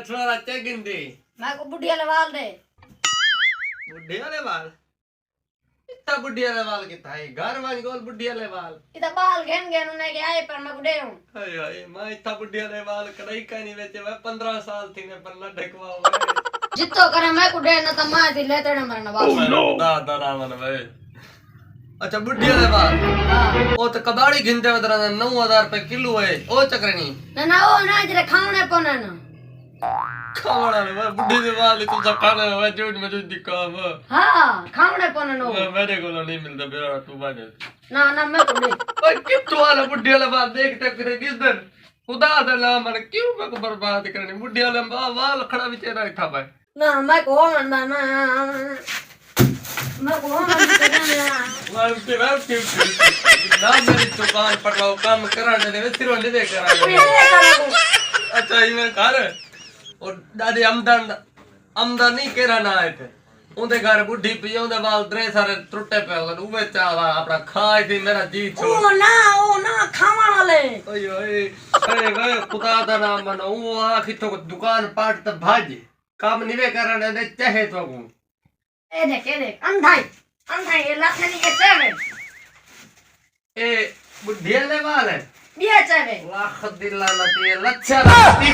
छोरा चेगिंदी मैं को बुढ़िया ले वाल दे बुढ़िया ले वाल इतना बुढ़िया ले वाल कितना है घर वाली गोल बुढ़िया ले वाल इता बाल घेन घेन उन्हें के आए पर मैं को दे हूं हाय हाय मैं इतना बुढ़िया ले वाल कड़ाई का नहीं बेचे मैं 15 साल थी ने पर न ढकवा हुए जितो करे मैं को दे न त मां थी लेते न मरना बाल दादा रामन भाई अच्छा बुढ़िया ले वाल हां ओ तो कबाड़ी घिनते वदरा 9000 रुपए किलो है ओ चक्रनी ना ओ ना जरे खावणे पने न खावड़ा ले बुढ़ी दे वाल तू खाने में जोड़ में जो दिक्कत है हां खावणे पने नो मेरे को नहीं मिलता बेरा तू बाजे ना ना मैं को दे ओए कितु वाला बुढ़िया ले वाल देख टकरे किस दिन खुदा दा नाम मन क्यों मैं को बर्बाद करनी बुढ़िया ले वाल खड़ा बेचारा था भाई ना मैं को ना मैं को वाल के ना मेरी दुकान पर लो काम कराने दे सिरो ले दे करा अच्छा ये घर और दादी आमदन नहीं केरा ना है थे उनके घर बुढ़ी पी उनके वाल त्रे सारे टुटे पे उवे चावा अपना खाए थी मेरा जी छोड़ ओ ना खावा वाले ओए ओए अरे वे खुदा दा नाम मनो वो आखी तो दुकान पाट त भाज काम निवे करने दे चाहे तो को ए देख अंधाई ये लाखनी के चावे ए बुढ़िया ले वाल है बिया चावे लाख दिला लती लच्छा लती